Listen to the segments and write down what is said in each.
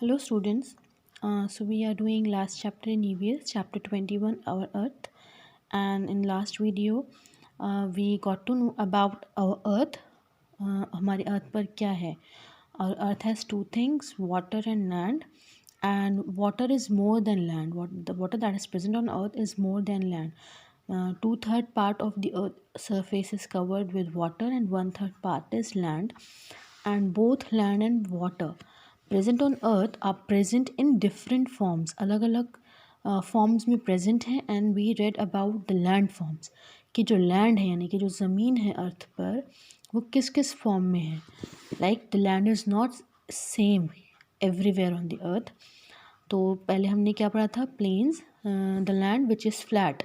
Hello students. So we are doing last chapter in EVS, chapter 21, our Earth. And in last video, we got to know about our Earth. हमारी Earth पर क्या है? Our Earth has two things, water and land. And water is more than land. The water that is present on Earth is more than land. Two-third part of the Earth surface is covered with water and one-third part is land. And both land and water present on earth are present in different forms, अलग अलग forms में present हैं. And we read about the land forms कि जो land है यानी कि जो ज़मीन है अर्थ पर वो किस किस फॉर्म में है. Like the land is not same everywhere on the earth. तो पहले हमने क्या पढ़ा था? Plains. The land which is flat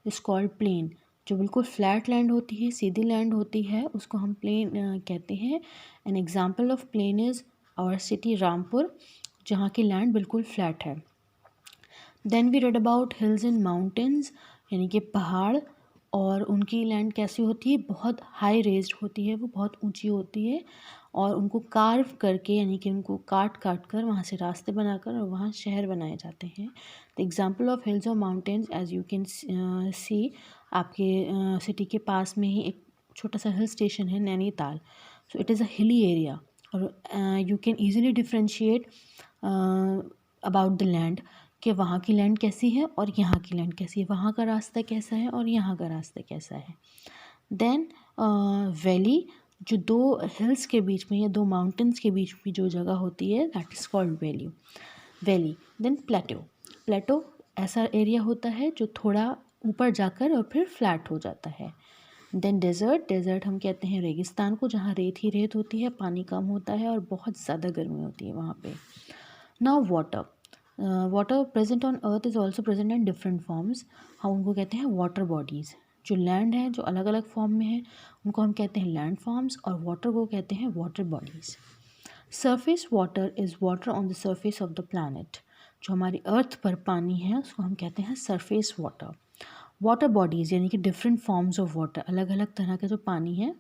is called plain. जो बिल्कुल फ्लैट लैंड होती है, सीधी लैंड होती है, उसको हम प्लेन कहते हैं. An example of plain is our city Rampur, जहाँ की लैंड बिल्कुल फ्लैट है. Then we read about hills and mountains, यानी कि पहाड़, और उनकी लैंड कैसी होती है? बहुत हाई रेज्ड होती है, वो बहुत ऊंची होती है, और उनको कार्व करके यानी कि उनको काट काट कर वहाँ से रास्ते बनाकर और वहाँ शहर बनाए जाते हैं. द एग्जाम्पल ऑफ हिल्स और mountains as you can see, आपके सिटी के पास में ही एक छोटा सा हिल स्टेशन है Nainital. So it is a hilly area. और you can easily differentiate about the land कि वहाँ की लैंड कैसी है और यहाँ की लैंड कैसी है, वहाँ का रास्ता कैसा है और यहाँ का रास्ता कैसा है. देन वैली, जो दो हिल्स के बीच में या दो माउंटेन्स के बीच में जो जगह होती है, that is called valley. Then plateau ऐसा एरिया होता है जो थोड़ा ऊपर जाकर और फिर फ्लैट हो जाता है. देन डेज़र्ट हम कहते हैं रेगिस्तान को, जहाँ रेत ही रेत होती है, पानी कम होता है और बहुत ज़्यादा गर्मी होती है वहाँ पे. Now water present on earth is also present in different forms. हम उनको कहते हैं वाटर बॉडीज़. जो लैंड है जो अलग अलग फॉर्म में है उनको हम कहते हैं लैंड फॉर्म्स, और वाटर को कहते हैं water bodies. Surface water is water on the surface of the planet. जो हमारी अर्थ पर पानी है उसको हम कहते हैं सरफेस वाटर. वाटर बॉडीज़ यानी कि डिफरेंट फॉर्म्स ऑफ वाटर, अलग अलग तरह के जो पानी है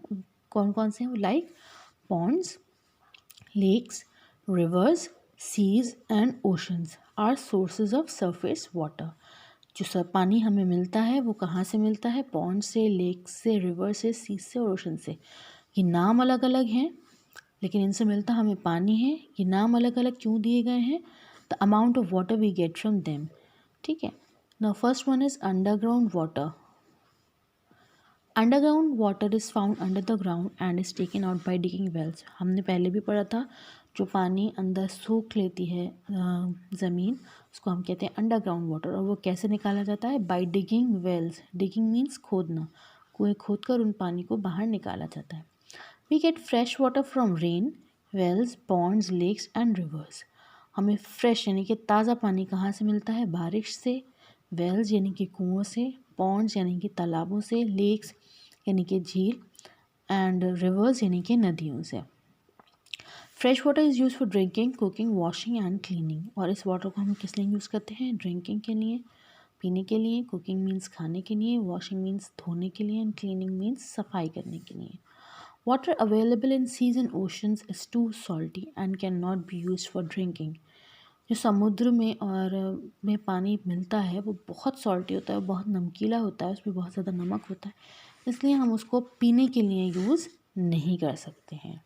कौन कौन से हैं? Like ponds, lakes, rivers, seas and oceans are sources of surface water. जो सब पानी हमें मिलता है वो कहाँ से मिलता है? पॉन्ड से, लेक से, रिवर से, सीज से और ओशन से. ये नाम अलग अलग हैं लेकिन इनसे मिलता हमें पानी है. ये नाम अलग अलग क्यों दिए गए हैं? The amount of water we get from them. ठीक है. Now first one is underground water. Underground water is found under the ground and is taken out by digging wells. हमने पहले भी पढ़ा था, जो पानी अंदर सोख लेती है ज़मीन, उसको हम कहते हैं अंडरग्राउंड वाटर. और वो कैसे निकाला जाता है? By digging wells. Digging means खोदना. कुएं खोद कर उन पानी को बाहर निकाला जाता है. We get fresh water from rain, wells, ponds, lakes and rivers. हमें फ्रेश यानी कि ताज़ा पानी कहाँ से मिलता है? बारिश से, वेल्स यानी कि कुओं से, पॉन्ड्स यानी कि तालाबों से, लेक्स यानी कि झील, एंड रिवर्स यानी कि नदियों से. Fresh water is use for drinking, cooking, washing and cleaning. और इस वाटर को हम किस लिए यूज़ करते हैं? ड्रिंकिंग के लिए, पीने के लिए, कुकिंग मीन्स खाने के लिए, वॉशिंग मीन्स धोने के लिए, एंड क्लीनिंग मीन्स सफाई करने के लिए. Water available in seas and oceans is too salty and can not be use for drinking. जो समुद्र में और में पानी मिलता है वो बहुत सॉल्टी होता है, बहुत नमकीला होता है, उसमें बहुत ज़्यादा नमक होता है, इसलिए हम उसको पीने के लिए यूज़ नहीं कर सकते हैं.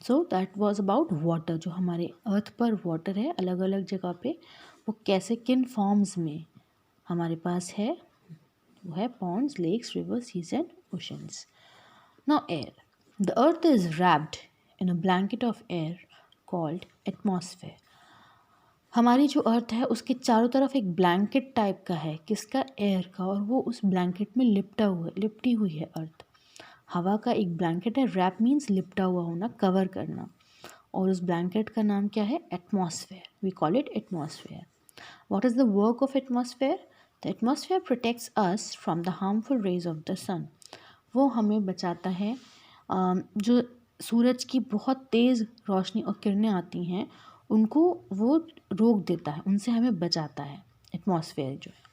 So that was about water. जो हमारे अर्थ पर वाटर है अलग अलग जगह पे, वो कैसे किन फॉर्म्स में हमारे पास है, वो है ponds, lakes, rivers, seas and oceans. Now air. The earth is wrapped in a blanket of air called atmosphere. हमारी जो अर्थ है उसके चारों तरफ एक ब्लैंकेट टाइप का है. किसका? एयर का. और वो उस ब्लैंकेट में लिपटी हुई है अर्थ. हवा का एक ब्लैंकेट है. रैप मीन्स लिपटा हुआ होना, कवर करना. और उस ब्लैंकेट का नाम क्या है? Atmosphere. We call it atmosphere. What is the work of atmosphere? The atmosphere protects us from the harmful rays of the sun. वो हमें बचाता है. जो सूरज की बहुत तेज़ रोशनी और किरणें आती हैं उनको वो रोक देता है, उनसे हमें बचाता है एटमॉस्फेयर जो है.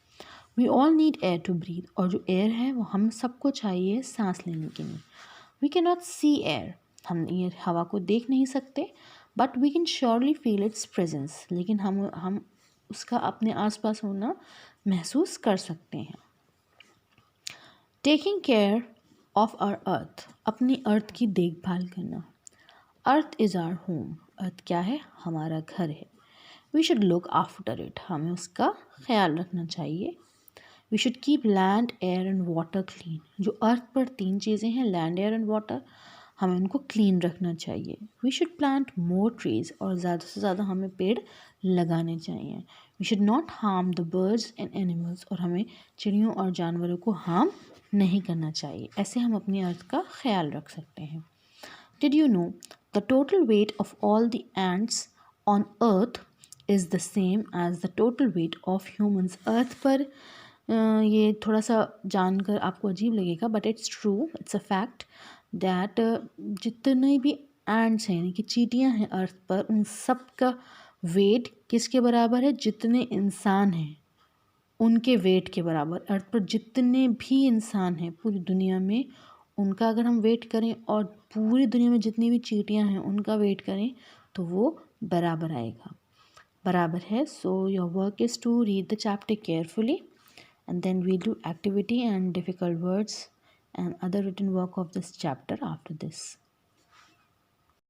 We all need air to breathe. और जो एयर है वो हम सबको चाहिए सांस लेने के लिए. We can not see air. हम ये हवा को देख नहीं सकते, but we can surely feel its presence, लेकिन हम उसका अपने आसपास होना महसूस कर सकते हैं। Taking care of our earth, अपनी अर्थ की देखभाल करना। Earth is our home, earth क्या है? हमारा घर है। We should look after it, हमें उसका ख्याल रखना चाहिए। We should keep land, air and water clean. जो अर्थ पर तीन चीज़ें हैं, लैंड, एयर एंड वाटर, हमें उनको क्लीन रखना चाहिए। We should plant more trees, और ज़्यादा से ज़्यादा हमें पेड़ लगाने चाहिए। We should not harm the birds and animals, और हमें चिड़ियों और जानवरों को हार्म नहीं करना चाहिए। ऐसे हम अपनी अर्थ का ख्याल रख सकते हैं। Did you know the total weight of all the ants on earth is the same as the total weight of humans? अर्थ पर ये थोड़ा सा जानकर आपको अजीब लगेगा, but it's true, it's a fact that जितने भी एंट्स हैं यानी कि चींटियाँ हैं अर्थ पर, उन सब का वेट किसके बराबर है? जितने इंसान हैं उनके वेट के बराबर। अर्थ पर जितने भी इंसान हैं पूरी दुनिया में, उनका अगर हम वेट करें और पूरी दुनिया में जितनी भी चींटियां हैं उनका वेट करें तो वो बराबर आएगा, बराबर है। So your work is to read the chapter carefully and then we do activity and difficult words and other written work of this chapter after this.